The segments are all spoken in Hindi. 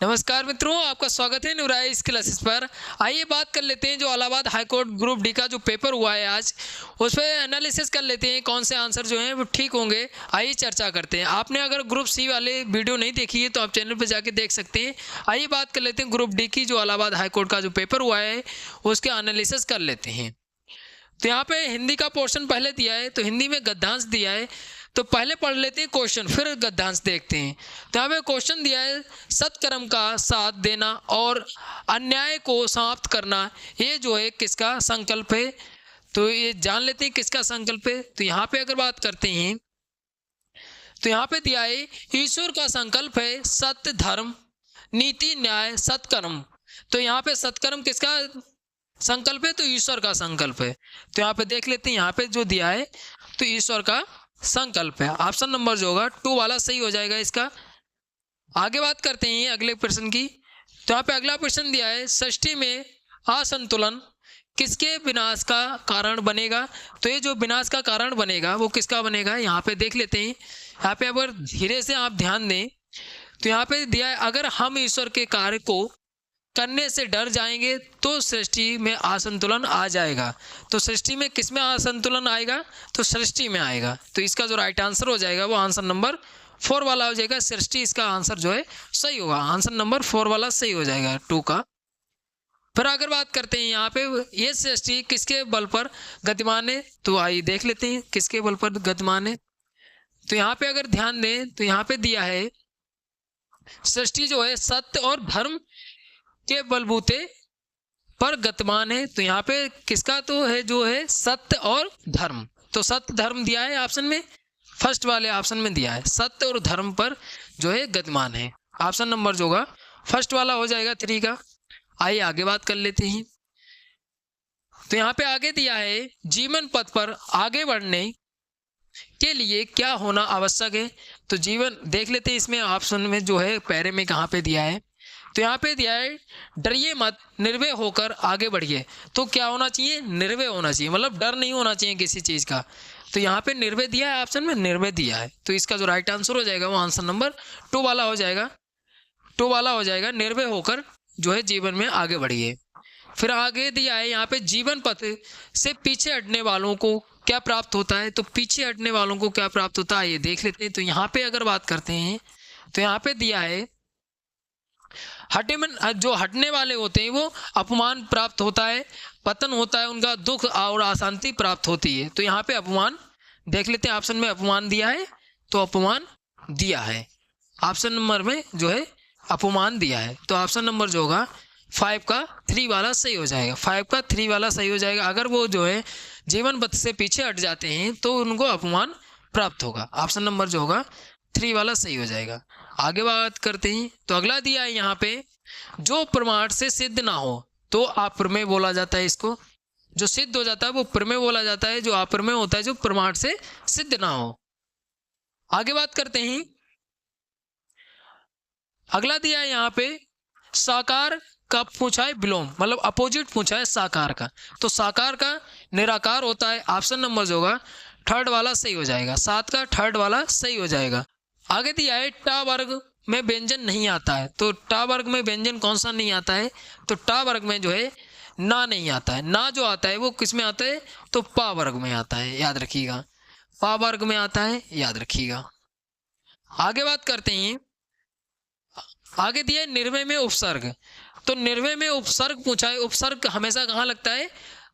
नमस्कार मित्रों, आपका स्वागत है न्यूराइज क्लासेस पर। आइए बात कर लेते हैं जो इलाहाबाद हाईकोर्ट ग्रुप डी का जो पेपर हुआ है आज, उस पर एनालिसिस कर लेते हैं कौन से आंसर जो हैं वो ठीक होंगे। आइए चर्चा करते हैं। आपने अगर ग्रुप सी वाले वीडियो नहीं देखी है तो आप चैनल पर जाके देख सकते हैं। आइए बात कर लेते हैं ग्रुप डी की जो इलाहाबाद हाईकोर्ट का जो पेपर हुआ है उसके एनालिसिस कर लेते हैं। तो यहाँ पे हिंदी का पोर्शन पहले दिया है, तो हिंदी में गद्यांश दिया है, तो पहले पढ़ लेते हैं क्वेश्चन, फिर गद्यांश देखते हैं। तो यहाँ पे क्वेश्चन दिया है, सत्कर्म का साथ देना और अन्याय को समाप्त करना, ये जो है किसका संकल्प है। तो ये जान लेते हैं किसका संकल्प है। तो यहाँ पे अगर बात करते हैं तो यहाँ पे दिया है ईश्वर का संकल्प है सत्य धर्म नीति न्याय सत्कर्म। तो यहाँ पे सत्कर्म किसका संकल्प है, तो ईश्वर का संकल्प है। तो यहाँ पे देख लेते हैं, यहाँ पे जो दिया है तो ईश्वर का संकल्प है। ऑप्शन नंबर जो होगा 2 वाला सही हो जाएगा इसका। आगे बात करते हैं अगले प्रश्न की। तो यहाँ पे अगला प्रश्न दिया है, सृष्टि में असंतुलन किसके विनाश का कारण बनेगा। तो ये जो विनाश का कारण बनेगा वो किसका बनेगा, यहाँ पे देख लेते हैं। यहाँ पे अगर धीरे से आप ध्यान दें तो यहाँ पे दिया है, अगर हम ईश्वर के कार्य को करने से डर जाएंगे तो सृष्टि में असंतुलन आ जाएगा। तो सृष्टि में किस में असंतुलन आएगा, तो सृष्टि में आएगा। तो इसका जो राइट आंसर हो जाएगा वो आंसर नंबर 4 वाला हो जाएगा। सृष्टि इसका आंसर जो है सही होगा। आंसर नंबर 4 वाला सही हो जाएगा 2 का। फिर अगर बात करते हैं यहाँ पे, ये सृष्टि किसके बल पर गतिमान है। तो आइए देख लेते हैं किसके बल पर गतिमान है। तो यहाँ पे अगर ध्यान दें तो यहाँ पे दिया है सृष्टि जो है सत्य और धर्म के बलबूते पर गतिमान है। तो यहाँ पे किसका तो है जो है सत्य और धर्म। तो सत्य धर्म दिया है ऑप्शन में, फर्स्ट वाले ऑप्शन में दिया है सत्य और धर्म पर जो है गतिमान है। ऑप्शन नंबर जो होगा फर्स्ट वाला हो जाएगा 3 का। आइए आगे बात कर लेते हैं। तो यहाँ पे आगे दिया है, जीवन पथ पर आगे बढ़ने के लिए क्या होना आवश्यक है। तो जीवन देख लेते हैं, इसमें ऑप्शन में जो है पैरे में कहाँ पे दिया है। तो यहाँ पे दिया है, डरिए मत निर्भय होकर आगे बढ़िए। तो क्या होना चाहिए, निर्भय होना चाहिए, मतलब डर नहीं होना चाहिए किसी चीज़ का। तो यहाँ पे निर्भय दिया है, ऑप्शन में निर्भय दिया है। तो इसका जो राइट आंसर हो जाएगा वो आंसर नंबर 2 वाला हो जाएगा। 2 वाला हो जाएगा, निर्भय होकर जो है जीवन में आगे बढ़िए। फिर आगे दिया है यहाँ पे, जीवन पथ से पीछे हटने वालों को क्या प्राप्त होता है। तो पीछे हटने वालों को क्या प्राप्त होता है ये देख लेते हैं। तो यहाँ पे अगर बात करते हैं तो यहाँ पे दिया है, जो हटने वाले होते हैं वो अपमान प्राप्त होता है, पतन होता है, उनका दुख और अशांति प्राप्त होती है। तो यहाँ पे अपमान देख लेते हैं, ऑप्शन में अपमान दिया है, तो अपमान दिया है। ऑप्शन नंबर में जो है अपमान दिया है। तो ऑप्शन नंबर जो होगा 5 का 3 वाला सही हो जाएगा। 5 का 3 वाला सही हो जाएगा। अगर वो जो है जीवन पथ से पीछे हट जाते हैं तो उनको अपमान प्राप्त होगा। ऑप्शन नंबर जो होगा 3 वाला सही हो जाएगा। आगे बात करते हैं। तो अगला दिया है यहाँ पे, जो प्रमाण से सिद्ध ना हो तो अप्रमेय बोला जाता है। इसको जो सिद्ध हो जाता है वो प्रमेय बोला जाता है, जो अप्रमेय होता है जो प्रमाण से सिद्ध ना हो। आगे बात करते हैं। अगला दिया है यहाँ पे, साकार का पूछा है विलोम, मतलब अपोजिट पूछा है साकार का। तो साकार का निराकार होता है। ऑप्शन नंबर जो होगा 3rd वाला सही हो जाएगा। 7 का 3rd वाला सही हो जाएगा। आगे दिया है, टा वर्ग में व्यंजन नहीं आता है। तो टा वर्ग में व्यंजन कौन सा नहीं आता है, तो टा वर्ग में जो है ना नहीं आता है। ना जो आता है वो किस में आता है, तो पा वर्ग में आता है, याद रखिएगा। पा वर्ग में आता है, याद रखिएगा। आगे बात करते हैं। आगे दिया है, निर्भय में उपसर्ग। तो निर्भय में उपसर्ग पूछा है। उपसर्ग हमेशा कहाँ लगता है,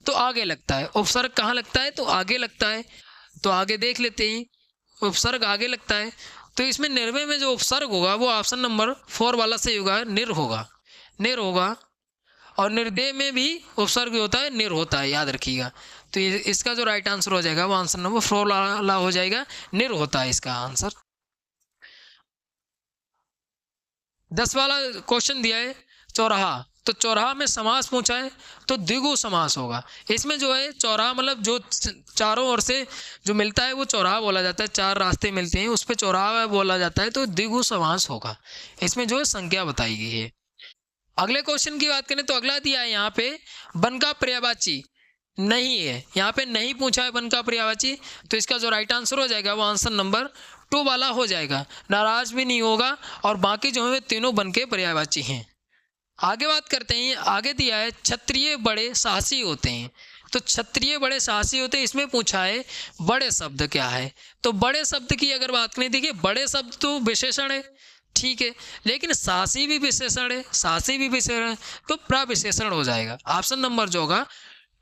तो आगे लगता है। उपसर्ग कहाँ लगता है, तो आगे लगता है। तो आगे देख लेते हैं, उपसर्ग आगे लगता है। तो इसमें निर्भय में जो उपसर्ग होगा वो ऑप्शन नंबर 4 वाला सही होगा, निर होगा। निर होगा। और निर्देय में भी उपसर्ग होता है, निर होता है, याद रखिएगा। तो इसका जो राइट आंसर हो जाएगा वो आंसर नंबर 4 वाला हो जाएगा, निर होता है इसका आंसर। 10 वाला क्वेश्चन दिया है, चौराहा। तो चौराहा में समास पूछा है, तो द्विगु समास होगा। इसमें जो है चौराहा मतलब जो चारों ओर से जो मिलता है वो चौराहा बोला जाता है। 4 रास्ते मिलते हैं उस पर चौराहा बोला जाता है, तो द्विगु समास होगा। इसमें जो है संख्या बताई गई है। अगले क्वेश्चन की बात करें तो अगला दिया है यहाँ पे, वन का पर्यायवाची नहीं है। यहाँ पे नहीं पूछा है वन का पर्यायवाची। तो इसका जो राइट आंसर हो जाएगा वो आंसर नंबर टू वाला हो जाएगा, नाराज भी नहीं होगा, और बाकी जो है वे तीनों बन के पर्यायवाची हैं। आगे बात करते हैं, आगे दिया है क्षत्रिय बड़े साहसी होते हैं। तो क्षत्रिय बड़े साहसी होते हैं, इसमें पूछा है बड़े शब्द क्या है। तो बड़े शब्द की अगर बात करें, देखिए बड़े शब्द तो विशेषण है, ठीक है, लेकिन साहसी भी विशेषण है, साहसी भी विशेषण है, तो प्रविशेषण हो जाएगा। ऑप्शन नंबर जो होगा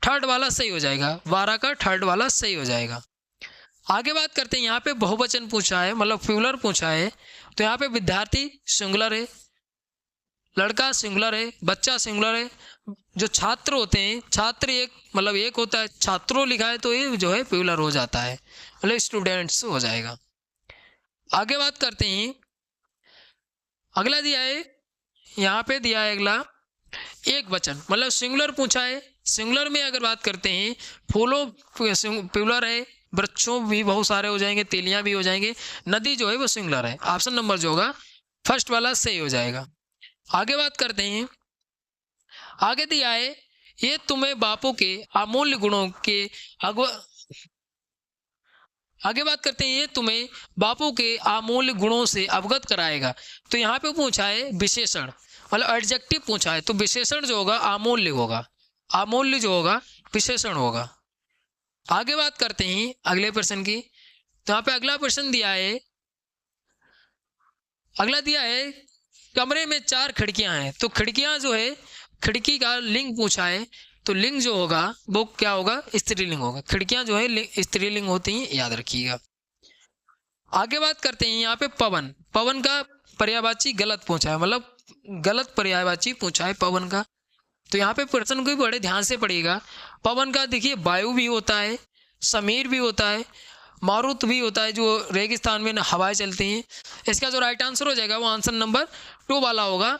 थर्ड वाला सही हो जाएगा, 12 का थर्ड वाला सही हो जाएगा। आगे बात करते हैं, यहाँ पे बहुवचन पूछा है, मतलब प्लूरल पूछा है। तो यहाँ पे विद्यार्थी सिंगुलर है, लड़का सिंगुलर है, बच्चा सिंगुलर है, जो छात्र होते हैं, छात्र एक मतलब एक होता है, छात्रों लिखा है तो ये जो है प्लूरल हो जाता है, मतलब स्टूडेंट्स हो जाएगा। आगे बात करते हैं, अगला दिया है, यहाँ पे दिया है अगला एक वचन, मतलब सिंगुलर पूछा है। सिंगुलर में अगर बात करते हैं, फूलों प्लूरल है, वृक्षों भी बहुत सारे हो जाएंगे, तेलियां भी हो जाएंगे, नदी जो है वो सिंगुलर है। ऑप्शन नंबर जो होगा फर्स्ट वाला सही हो जाएगा। आगे बात करते हैं, आगे दिया है ये तुम्हें बापू के अमूल्य गुणों के आगे बात करते हैं, ये तुम्हें बापू के अमूल्य गुणों से अवगत कराएगा। तो यहाँ पे पूछा है विशेषण, मतलब एडजेक्टिव पूछा है, तो विशेषण जो होगा अमूल्य होगा, अमूल्य जो होगा विशेषण होगा। आगे बात करते हैं अगले प्रश्न की। तो यहाँ पे अगला प्रश्न दिया है, अगला दिया है कमरे में 4 खिड़कियां हैं। तो खिड़कियां जो है, खिड़की का लिंग पूछा है, तो लिंग जो होगा वो क्या होगा, स्त्रीलिंग होगा। खिड़कियां जो है स्त्रीलिंग होती हैं, याद रखिएगा। आगे बात करते हैं, यहाँ पे पवन, पवन का पर्यायवाची गलत पूछा है, मतलब गलत पर्यायवाची पूछा है पवन का। तो यहाँ पे प्रश्न को भी बड़े ध्यान से पढ़िएगा। पवन का देखिए वायु भी होता है, समीर भी होता है, मारुत भी होता है, जो रेगिस्तान में हवाएं चलती हैं। इसका जो राइट आंसर हो जाएगा वो आंसर नंबर 2 वाला होगा,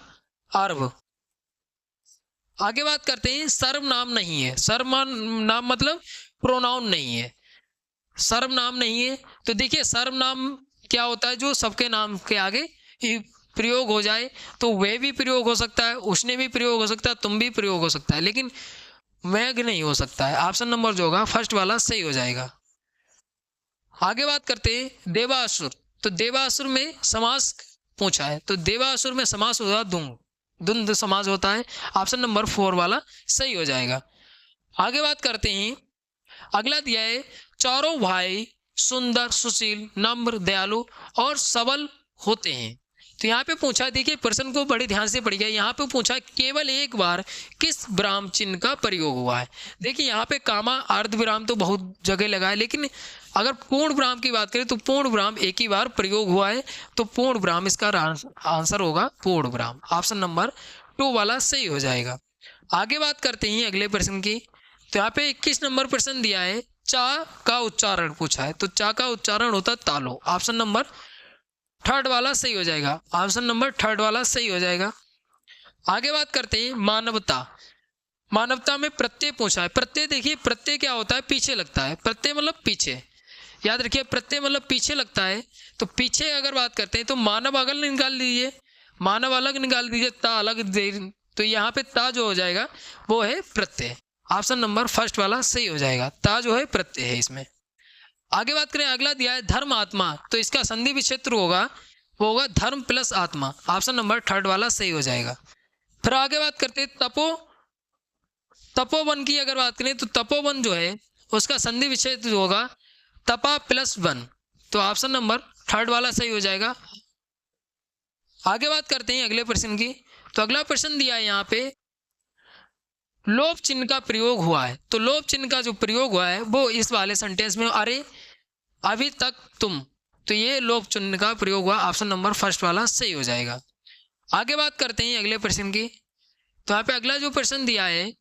अर्व। आगे बात करते हैं, सर्वनाम नहीं है, सर्वनाम मतलब प्रोनाउन नहीं है, सर्वनाम नहीं है। तो देखिए सर्वनाम क्या होता है, जो सबके नाम के आगे प्रयोग हो जाए, तो वह भी प्रयोग हो सकता है, उसने भी प्रयोग हो सकता है, तुम भी प्रयोग हो सकता है, लेकिन मैग नहीं हो सकता है। ऑप्शन नंबर जो होगा फर्स्ट वाला सही हो जाएगा। आगे बात करते हैं देवासुर। तो देवासुर में समास पूछा है, तो देवासुर में समास होगा दुंग, द्वंद्व समास होता है। ऑप्शन नंबर 4 वाला सही हो जाएगा। आगे बात करते हैं, अगला दिया है चारों भाई सुंदर, सुशील, नम्र, दयालु और सबल होते हैं। तो यहाँ पे पूछा, देखिए प्रश्न को बड़े ध्यान से पढ़िएगा। यहाँ पे पूछा केवल एक बार किस विराम चिन्ह का प्रयोग हुआ है। देखिए यहाँ पे कामा अर्ध विराम तो बहुत जगह लगा है, लेकिन अगर पूर्ण विराम की बात करें तो पूर्ण विराम एक ही बार प्रयोग हुआ है, तो पूर्ण विराम इसका आंसर होगा पूर्ण विराम। ऑप्शन नंबर 2 वाला सही हो जाएगा। आगे बात करते हैं अगले प्रश्न की। तो यहाँ पे 21 नंबर प्रश्न दिया है, चा का उच्चारण पूछा है। तो चा का उच्चारण होता है तालो। ऑप्शन नंबर 3 वाला सही हो जाएगा, ऑप्शन नंबर 3 वाला सही हो जाएगा। आगे बात करते हैं मानवता। मानवता में प्रत्यय पूछा है। प्रत्यय देखिए, प्रत्यय क्या होता है, पीछे लगता है, प्रत्यय मतलब पीछे, याद रखिए प्रत्यय मतलब पीछे लगता है। तो पीछे अगर बात करते हैं तो मानव अलग निकाल दीजिए, मानव अलग निकाल दीजिए, ता अलग दे, तो यहाँ पे ता जो हो जाएगा वो है प्रत्यय। ऑप्शन नंबर 1 वाला सही हो जाएगा, ता जो है प्रत्यय है इसमें। आगे बात करें, अगला दिया है धर्म आत्मा। तो इसका संधि विच्छेद होगा, वो होगा धर्म प्लस आत्मा। ऑप्शन नंबर 3 वाला सही हो जाएगा। फिर आगे बात करते हैं तपोवन की अगर बात करें तो तपोवन जो है उसका संधि विच्छेद होगा तपा प्लस वन। तो ऑप्शन नंबर 3 वाला सही हो जाएगा। आगे बात करते हैं अगले प्रश्न की। तो अगला प्रश्न दिया है यहाँ पे लोप चिन्ह का प्रयोग हुआ है। तो लोप चिन्ह का जो प्रयोग हुआ है वो इस वाले सेंटेंस में, अरे अभी तक तुम, तो ये लोप चिन्ह का प्रयोग हुआ। ऑप्शन नंबर 1 वाला सही हो जाएगा। आगे बात करते हैं अगले प्रश्न की। तो यहाँ पे अगला जो प्रश्न दिया है,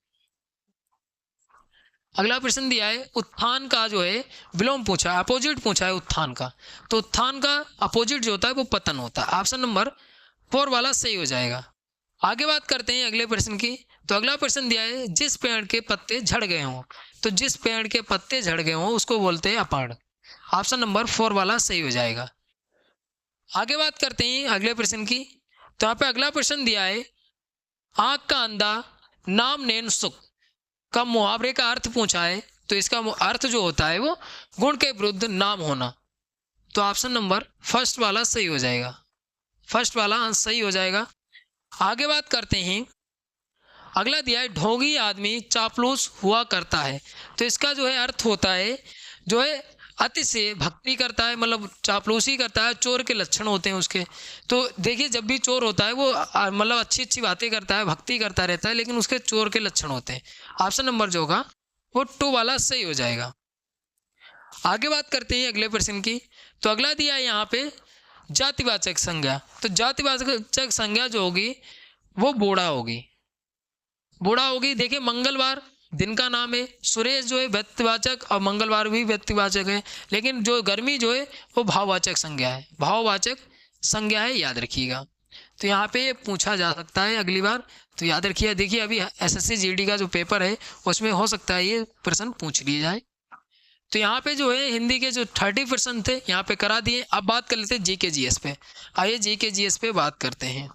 अगला प्रश्न दिया है उत्थान का जो है विलोम पूछा है, अपोजिट पूछा है उत्थान का। तो उत्थान का अपोजिट जो होता है वो पतन होता है। ऑप्शन नंबर 4 वाला सही हो जाएगा। आगे बात करते हैं अगले प्रश्न की। तो अगला प्रश्न दिया है जिस पेड़ के पत्ते झड़ गए हों। तो जिस पेड़ के पत्ते झड़ गए हों उसको बोलते हैं अपर्ण। ऑप्शन नंबर 4 वाला सही हो जाएगा। आगे बात करते हैं अगले प्रश्न की। तो यहाँ पे अगला प्रश्न दिया है आंख का अंधा नाम नैन सुख का मुहावरे का अर्थ पूछा है। तो इसका अर्थ जो होता है वो गुण के विरुद्ध नाम होना। तो ऑप्शन नंबर फर्स्ट वाला सही हो जाएगा, फर्स्ट वाला आंसर सही हो जाएगा। आगे बात करते हैं, अगला दिया है ढोंगी आदमी चापलूस हुआ करता है। तो इसका जो है अर्थ होता है जो है अति से भक्ति करता है, मतलब चापलूसी करता है, चोर के लक्षण होते हैं उसके। तो देखिए जब भी चोर होता है वो मतलब अच्छी अच्छी बातें करता है, भक्ति करता रहता है, लेकिन उसके चोर के लक्षण होते हैं। ऑप्शन नंबर जो होगा वो 2 वाला सही हो जाएगा। आगे बात करते हैं अगले प्रश्न की। तो अगला दिया है यहाँ पे जातिवाचक संज्ञा। तो जातिवाचक संज्ञा जो होगी वो बूढ़ा होगी, बूढ़ा होगी। देखिए मंगलवार दिन का नाम है, सुरेश जो है व्यक्तिवाचक और मंगलवार भी व्यक्तिवाचक है, लेकिन जो गर्मी जो है वो भाववाचक संज्ञा है, भाववाचक संज्ञा है, याद रखिएगा। तो यहाँ पे पूछा जा सकता है अगली बार, तो याद रखिए। देखिए अभी एसएससी जीडी का जो पेपर है उसमें हो सकता है ये प्रश्न पूछ लिया जाए। तो यहाँ पे जो है हिंदी के जो 30% थे यहाँ पे करा दिए। अब बात कर लेते हैं जीके जीएस पे। आइए जीके जीएस पे बात करते हैं।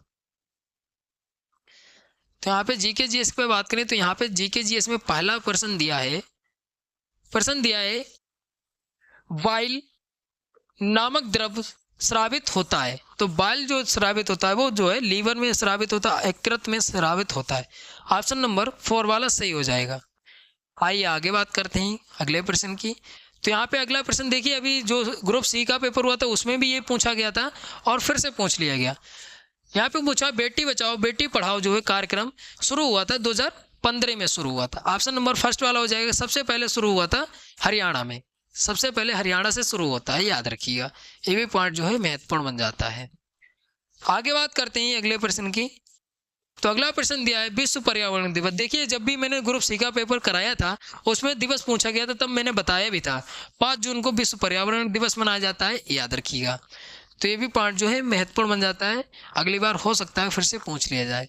तो यहाँ पे जीके जीएस पे बात करें तो यहाँ पे जीके जीएस में पहला प्रश्न दिया है, वाइल नामक द्रव्य स्रावित होता है। तो बाइल जो स्रावित होता है वो जो है लीवर में स्रावित होता है, यकृत में स्रावित होता है। ऑप्शन नंबर 4 वाला सही हो जाएगा। आइए आगे बात करते हैं अगले प्रश्न की। तो यहाँ पे अगला प्रश्न देखिए, अभी जो ग्रुप सी का पेपर हुआ था उसमें भी ये पूछा गया था और फिर से पूछ लिया गया। यहाँ पे पूछा बेटी बचाओ बेटी पढ़ाओ जो है कार्यक्रम शुरू हुआ था 2015 में शुरू हुआ था। ऑप्शन नंबर फर्स्ट वाला हो जाएगा। सबसे पहले शुरू हुआ था हरियाणा में, सबसे पहले हरियाणा से शुरू होता है, याद रखिएगा। ये भी पॉइंट जो है महत्वपूर्ण बन जाता है। आगे बात करते हैं अगले प्रश्न की। तो अगला प्रश्न दिया है विश्व पर्यावरण दिवस। देखिए जब भी मैंने ग्रुप सी का पेपर कराया था उसमें दिवस पूछा गया था, तब मैंने बताया भी था 5 जून को विश्व पर्यावरण दिवस मनाया जाता है, याद रखिएगा। तो ये भी पार्ट जो है महत्वपूर्ण बन जाता है, अगली बार हो सकता है फिर से पूछ लिया जाए।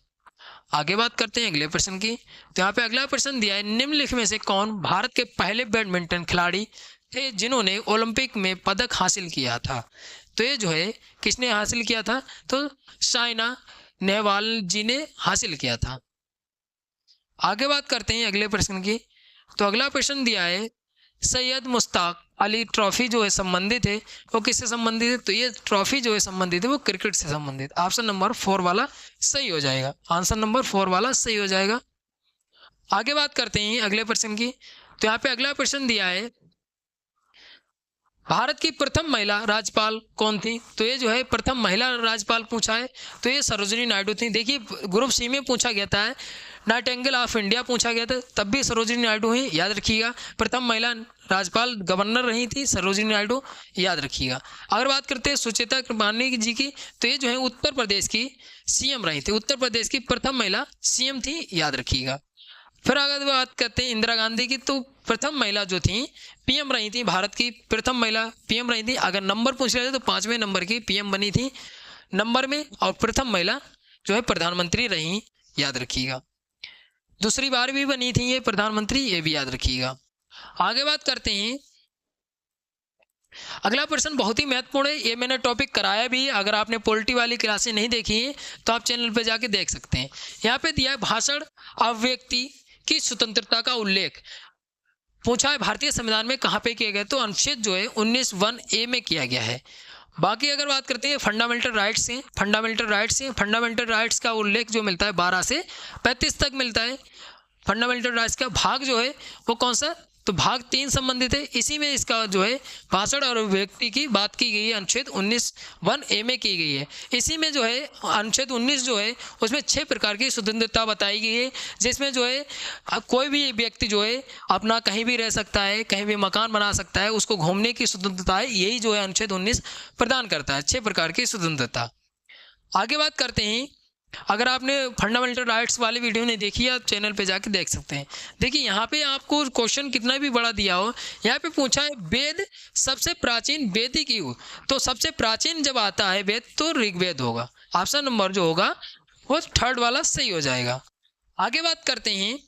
आगे बात करते हैं अगले प्रश्न की। तो यहाँ पे अगला प्रश्न दिया है निम्नलिखित में से कौन भारत के पहले बैडमिंटन खिलाड़ी थे जिन्होंने ओलंपिक में पदक हासिल किया था। तो ये जो है किसने हासिल किया था, तो साइना नेहवाल जी ने हासिल किया था। आगे बात करते हैं अगले प्रश्न की। तो अगला प्रश्न दिया है सैयद मुश्ताक अली ट्रॉफी जो है संबंधित है वो किससे संबंधित है। तो ये ट्रॉफी जो है संबंधित है वो क्रिकेट से संबंधित। ऑप्शन नंबर 4 वाला सही हो जाएगा, आंसर नंबर 4 वाला सही हो जाएगा। आगे बात करते हैं अगले प्रश्न की। तो यहाँ पे अगला प्रश्न दिया है भारत की प्रथम महिला राज्यपाल कौन थी। तो ये जो है प्रथम महिला राज्यपाल पूछा है, तो ये सरोजिनी नायडू थी। देखिए ग्रुप सी में पूछा गया था नाइटिंगेल ऑफ इंडिया पूछा गया था, तब भी सरोजिनी नायडू ही, याद रखिएगा। प्रथम महिला राज्यपाल गवर्नर रही थी सरोजिनी नायडू, याद रखिएगा। अगर बात करते हैं सुचेता कृपलानी जी की, तो ये जो है उत्तर प्रदेश की सीएम रही थी, उत्तर प्रदेश की प्रथम महिला सीएम थी, याद रखिएगा। फिर अगर बात करते हैं इंदिरा गांधी की, तो प्रथम महिला जो थी पीएम रही थी, भारत की प्रथम महिला पीएम रही थी। अगर नंबर पूछ रहे थे तो 5वें नंबर की पीएम बनी थी नंबर में, और प्रथम महिला जो है प्रधानमंत्री रही, याद रखिएगा। दूसरी बार भी बनी थी ये प्रधानमंत्री, ये भी याद रखिएगा। आगे बात करते हैं अगला प्रश्न बहुत ही महत्वपूर्ण है, ये मैंने टॉपिक कराया भी। अगर आपने पॉलिटी वाली क्लासें नहीं देखी है तो आप चैनल पे जाके देख सकते हैं। यहाँ पे दिया है भाषण अभिव्यक्ति की स्वतंत्रता का उल्लेख पूछा है भारतीय संविधान में कहाँ पे किया गया। तो अनुच्छेद जो है 19(1)(a) में किया गया है। बाकी अगर बात करते हैं फंडामेंटल राइट्स हैं, फंडामेंटल राइट्स का उल्लेख जो मिलता है 12 से 35 तक मिलता है। फंडामेंटल राइट्स का भाग जो है वो कौन सा, तो भाग 3 संबंधित है। इसी में इसका जो है भाषण और अभिव्यक्ति की बात की गई है, अनुच्छेद 19(1)(a) में की गई है। इसी में जो है अनुच्छेद 19 जो है उसमें 6 प्रकार की स्वतंत्रता बताई गई है, जिसमें जो है कोई भी व्यक्ति जो है अपना कहीं भी रह सकता है, कहीं भी मकान बना सकता है, उसको घूमने की स्वतंत्रता है, यही जो है अनुच्छेद 19 प्रदान करता है, 6 प्रकार की स्वतंत्रता। आगे बात करते हैं, अगर आपने फंडामेंटल राइट्स वाली वीडियो नहीं देखी है आप चैनल पे जाके देख सकते हैं। देखिए यहाँ पे आपको क्वेश्चन कितना भी बड़ा दिया हो, यहाँ पे पूछा है वेद सबसे प्राचीन वैदिक युग। तो सबसे प्राचीन जब आता है वेद तो ऋग्वेद होगा, ऑप्शन नंबर जो होगा वो 3rd वाला सही हो जाएगा। आगे बात करते हैं,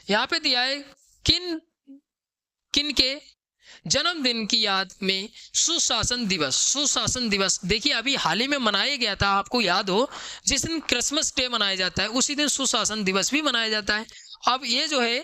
यहाँ पे दिया है किन के जन्मदिन की याद में सुशासन दिवस। देखिए अभी हाल ही में मनाया गया था, आपको याद हो जिस दिन क्रिसमस डे मनाया जाता है उसी दिन सुशासन दिवस भी मनाया जाता है। अब ये जो है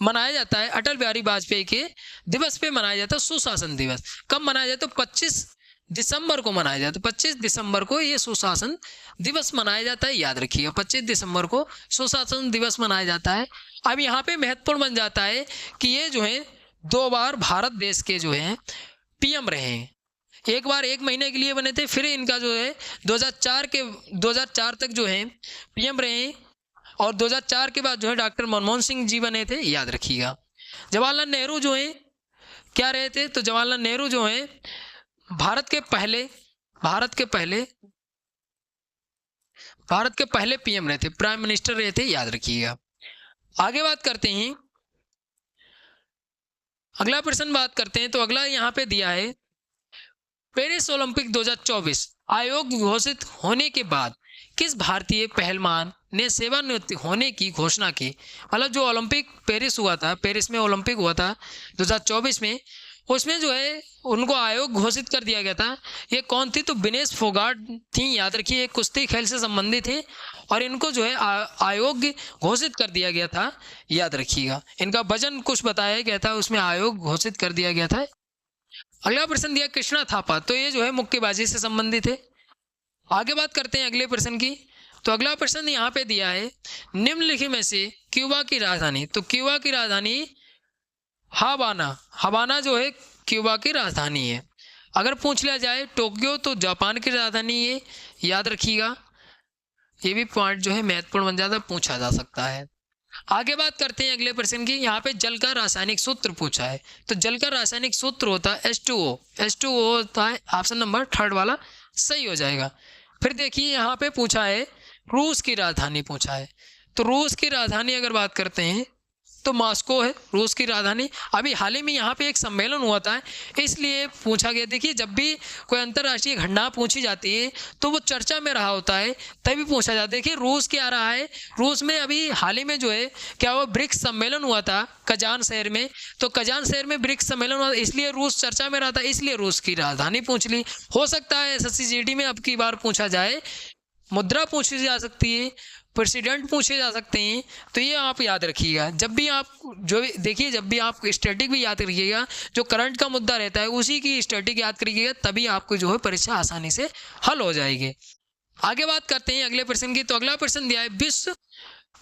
मनाया जाता है अटल बिहारी वाजपेयी के दिवस पे मनाया जाता है सुशासन दिवस। कब मनाया जाता है? 25 दिसंबर को मनाया जाता है। 25 दिसंबर को ये सुशासन दिवस मनाया जाता है, याद रखिएगा 25 दिसंबर को सुशासन दिवस मनाया जाता है। अब यहाँ पे महत्वपूर्ण बन जाता है कि ये जो है 2 बार भारत देश के जो है पीएम रहे हैं। एक बार 1 महीने के लिए बने थे, फिर इनका जो है 2004 तक जो है पीएम रहे हैं, और 2004 के बाद जो है डॉक्टर मनमोहन सिंह जी बने थे, याद रखिएगा। जवाहरलाल नेहरू जो है क्या रहे थे? तो जवाहरलाल नेहरू जो है भारत के पहले पीएम रहे थे, प्राइम मिनिस्टर रहे थे, याद रखिएगा। आगे बात करते हैं, अगला प्रश्न बात करते हैं। तो अगला यहाँ पे दिया है पेरिस ओलंपिक 2024 आयोग घोषित होने के बाद किस भारतीय पहलवान ने सेवानिवृत्त होने की घोषणा की? मतलब जो ओलंपिक पेरिस में ओलंपिक हुआ था 2024 में, उसमें जो है उनको आयोग घोषित कर दिया गया था। ये कौन थी? तो विनेश फोगाट थी, याद रखिए। कुश्ती खेल से संबंधित थे और इनको जो है आयोग घोषित कर दिया गया था, याद रखिएगा। इनका वजन कुछ बताया गया था, उसमें आयोग घोषित कर दिया गया था। अगला प्रश्न दिया कृष्णा थापा, तो ये जो है मुक्केबाजी से संबंधित है। आगे बात करते हैं अगले प्रश्न की। तो अगला प्रश्न यहाँ पे दिया है निम्नलिखित में से क्यूबा की राजधानी, तो क्यूबा की राजधानी हवाना जो है क्यूबा की राजधानी है। अगर पूछ लिया जाए टोक्यो, तो जापान की राजधानी है, याद रखिएगा। ये भी पॉइंट जो है महत्वपूर्ण बन जाता है, पूछा जा सकता है। आगे बात करते हैं अगले प्रश्न की। यहाँ पे जल का रासायनिक सूत्र पूछा है, तो जल का रासायनिक सूत्र होता है H2O। H2O होता है ऑप्शन नंबर 3 वाला, सही हो जाएगा। फिर देखिए यहाँ पे पूछा है रूस की राजधानी पूछा है, तो रूस की राजधानी अगर बात करते हैं तो मॉस्को है रूस की राजधानी। अभी हाल ही में यहाँ पे एक सम्मेलन हुआ था, इसलिए पूछा गया। देखिए जब भी कोई अंतर्राष्ट्रीय घटना पूछी जाती है तो वो चर्चा में रहा होता है, तभी पूछा जाता है। देखिए रूस क्या रहा है, रूस में अभी हाल ही में जो है क्या हुआ, ब्रिक्स सम्मेलन हुआ था कजान शहर में। तो कजान शहर में ब्रिक्स सम्मेलन हुआ, इसलिए रूस चर्चा में रहा था, इसलिए रूस की राजधानी पूछ ली। हो सकता है SSCGD में अब की बार पूछा जाए, मुद्रा पूछी जा सकती है, प्रेसिडेंट पूछे जा सकते हैं। तो ये आप याद रखिएगा। जब भी आप जो देखिए, जब भी आप स्टैटिक भी याद रखिएगा, जो करंट का मुद्दा रहता है उसी की स्टैटिक याद करिएगा, तभी आपको जो है परीक्षा आसानी से हल हो जाएगी। आगे बात करते हैं अगले प्रश्न की। तो अगला प्रश्न दिया है विश्व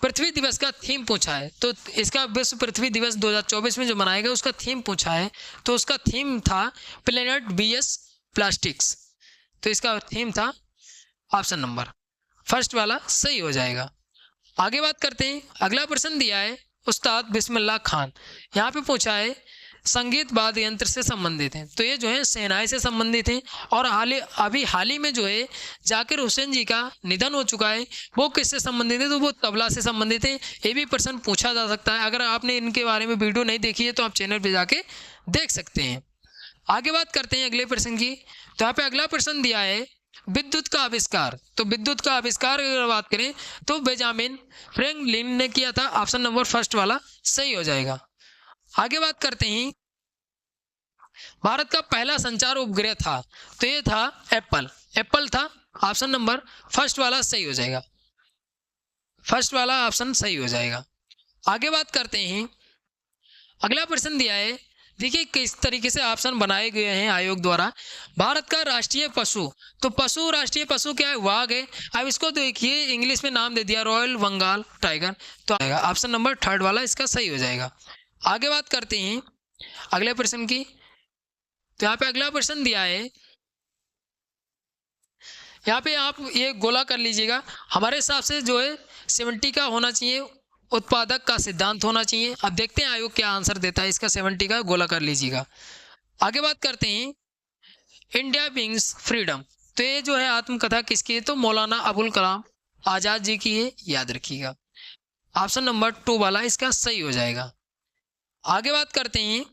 पृथ्वी दिवस का थीम पूछा है। तो इसका विश्व पृथ्वी दिवस 2024 में जो मनाया गया उसका थीम पूछा है। तो उसका थीम था प्लेनेट BS प्लास्टिक्स। तो इसका थीम था ऑप्शन नंबर 1 वाला, सही हो जाएगा। आगे बात करते हैं, अगला प्रश्न दिया है उस्ताद बिस्मिल्लाह खान। यहाँ पे पूछा है संगीत वाद्य यंत्र से संबंधित हैं। तो ये जो है शहनाई से संबंधित हैं। और हाल ही में जो है जाकिर हुसैन जी का निधन हो चुका है, वो किससे संबंधित है? तो वो तबला से संबंधित है। ये भी प्रश्न पूछा जा सकता है। अगर आपने इनके बारे में वीडियो नहीं देखी है तो आप चैनल पर जाके देख सकते हैं। आगे बात करते हैं अगले प्रश्न की। तो यहाँ पे अगला प्रश्न दिया है विद्युत का आविष्कार। तो विद्युत का आविष्कार अगर बात करें तो बेंजामिन फ्रैंकलिन ने किया था, ऑप्शन नंबर 1 वाला, सही हो जाएगा। आगे बात करते हैं भारत का पहला संचार उपग्रह था, तो ये था एप्पल था, ऑप्शन नंबर 1 वाला सही हो जाएगा। 1 वाला ऑप्शन सही हो जाएगा। आगे बात करते हैं, अगला प्रश्न दिया है, देखिए किस तरीके से ऑप्शन बनाए गए हैं आयोग द्वारा। भारत का राष्ट्रीय पशु, तो राष्ट्रीय पशु क्या है? वाघ है। अब इसको देखिए इंग्लिश में नाम दे दिया रॉयल बंगाल टाइगर, तो आएगा ऑप्शन नंबर 3 वाला, इसका सही हो जाएगा। आगे बात करते हैं अगले प्रश्न की। तो यहाँ पे अगला प्रश्न दिया है, यहाँ पे आप ये गोला कर लीजिएगा। हमारे हिसाब से जो है 70 का होना चाहिए, उत्पादक का सिद्धांत होना चाहिए। अब देखते हैं आयोग क्या आंसर देता है इसका। 70 का गोला कर लीजिएगा। आगे बात करते हैं इंडिया विंग्स फ्रीडम, तो ये जो है आत्मकथा किसकी है? तो मौलाना अबुल कलाम आज़ाद जी की है, याद रखिएगा। ऑप्शन नंबर 2 वाला इसका सही हो जाएगा। आगे बात करते हैं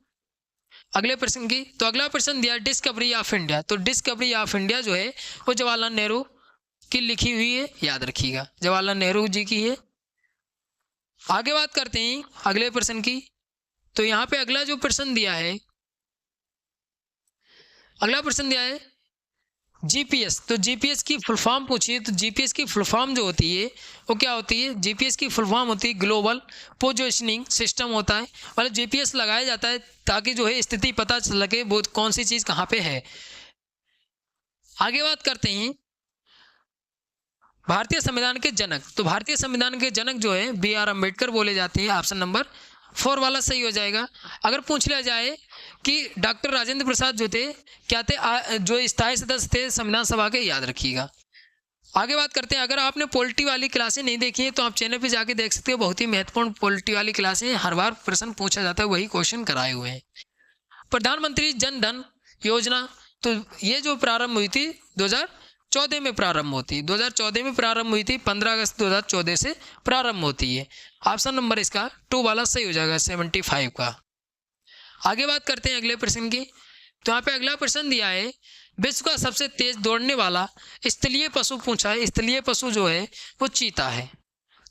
अगले प्रश्न की। तो अगला प्रश्न दिया डिस्कवरी ऑफ इंडिया, तो डिस्कवरी ऑफ इंडिया जो है वो जवाहरलाल नेहरू की लिखी हुई है, याद रखिएगा, जवाहरलाल नेहरू जी की है। आगे बात करते हैं अगले प्रश्न की। तो यहाँ पे अगला जो प्रश्न दिया है, अगला प्रश्न दिया है जीपीएस, तो जीपीएस की फुल फॉर्म पूछिए, तो जीपीएस की फुल फॉर्म जो होती है वो क्या होती है? जीपीएस की फुल फॉर्म होती है ग्लोबल पोजिशनिंग सिस्टम होता है। मतलब जीपीएस लगाया जाता है ताकि जो है स्थिति पता चल सके वो कौन सी चीज़ कहाँ पे है। आगे बात करते हैं भारतीय संविधान के जनक, तो भारतीय संविधान के जनक जो है बी आर अम्बेडकर बोले जाते हैं। ऑप्शन नंबर 4 वाला सही हो जाएगा। अगर पूछ लिया जाए कि डॉक्टर राजेंद्र प्रसाद जो थे क्या थे, जो स्थायी सदस्य थे संविधान सभा के, याद रखिएगा। आगे बात करते हैं, अगर आपने पॉलिटी वाली क्लासें नहीं देखी है तो आप चैनल पे जाके देख सकते हो, बहुत ही महत्वपूर्ण पॉलिटी वाली क्लासें, हर बार प्रश्न पूछा जाता है, वही क्वेश्चन कराए हुए हैं। प्रधानमंत्री जन धन योजना, तो ये जो प्रारंभ हुई थी 2014 में प्रारंभ होती है, 2014 में प्रारंभ हुई थी, 15 अगस्त 2014 से प्रारंभ होती है। ऑप्शन नंबर इसका 2 वाला सही हो जाएगा, 75 का। आगे बात करते हैं अगले प्रश्न की, तो यहाँ पे अगला प्रश्न दिया है विश्व का सबसे तेज दौड़ने वाला स्थलीय पशु पूछा है। स्थलीय पशु जो है वो चीता है,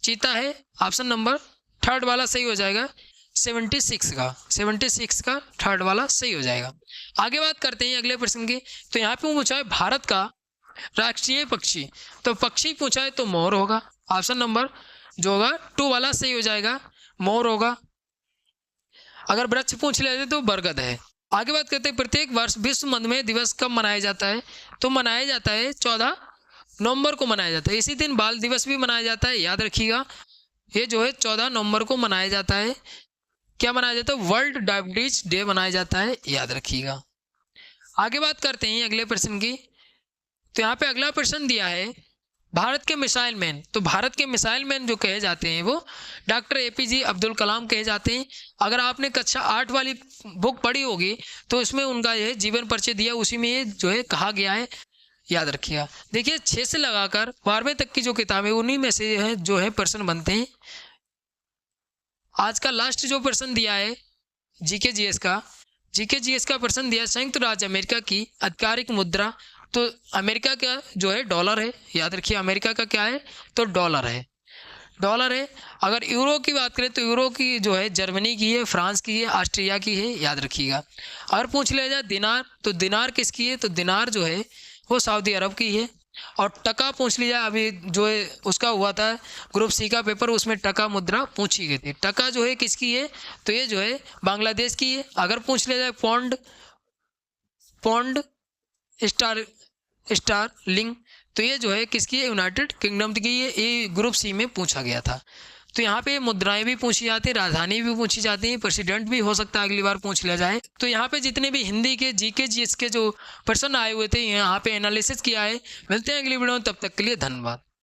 चीता है। ऑप्शन नंबर 3 वाला सही हो जाएगा, 76 का 3 वाला सही हो जाएगा। आगे बात करते हैं अगले प्रश्न की, तो यहाँ पे पूछा है भारत का राष्ट्रीय पक्षी, तो पक्षी पूछा है तो मोर होगा। ऑप्शन नंबर जो होगा 2 वाला सही हो जाएगा, मोर होगा। अगर वृक्ष पूछ लेते तो बरगद है। आगे बात करते हैं प्रत्येक वर्ष विश्व मधुमेह दिवस कब मनाया जाता है, तो मनाया जाता है 14 नवंबर को मनाया जाता है। इसी दिन बाल दिवस भी मनाया जाता है, याद रखिएगा। ये जो है 14 नवंबर को मनाया जाता है। क्या मनाया जाता है? वर्ल्ड डायबिटीज डे मनाया जाता है, याद रखिएगा। आगे बात करते हैं अगले प्रश्न की, तो यहाँ पे अगला प्रश्न दिया है भारत के मिसाइल मैन, तो भारत के मिसाइल मैन जो कहे जाते हैं वो डॉक्टर एपीजे अब्दुल कलाम कहे जाते हैं। अगर आपने कक्षा 8 वाली बुक पढ़ी होगी तो इसमें उनका यह जीवन परिचय दिया, उसी में ये जो है कहा गया है, याद रखिएगा। देखिए 6 से लगाकर 12वें तक की जो किताब है उन्हीं में से है जो है प्रश्न बनते हैं। आज का लास्ट जो प्रश्न दिया है जीके जीएस का प्रश्न दिया, संयुक्त राज्य अमेरिका की आधिकारिक मुद्रा, तो अमेरिका का जो है डॉलर है, याद रखिए। अमेरिका का क्या है? तो डॉलर है। अगर यूरो की बात करें तो यूरो की जो है जर्मनी की है, फ्रांस की है, ऑस्ट्रिया की है, याद रखिएगा। अगर पूछ लिया जाए दिनार, तो दिनार किसकी है? तो दिनार जो है वो सऊदी अरब की है। और टका पूछ लिया जाए, अभी जो है उसका हुआ था ग्रुप सी का पेपर, उसमें टका मुद्रा पूछी गई थी। टका जो है किसकी है? तो ये जो है बांग्लादेश की है। अगर पूछ लिया जाए पौंड स्टारलिंग, तो ये जो है किसकी है? यूनाइटेड किंगडम की है। ये ग्रुप सी में पूछा गया था। तो यहाँ पे मुद्राएं भी पूछी जाती है, राजधानी भी पूछी जाती है, प्रेसिडेंट भी हो सकता है अगली बार पूछ लिया जाए। तो यहाँ पे जितने भी हिंदी के जीके जीएस के जो प्रश्न आए हुए थे यहाँ पे एनालिसिस किया है। मिलते हैं अगली वीडियो में, तब तक के लिए धन्यवाद।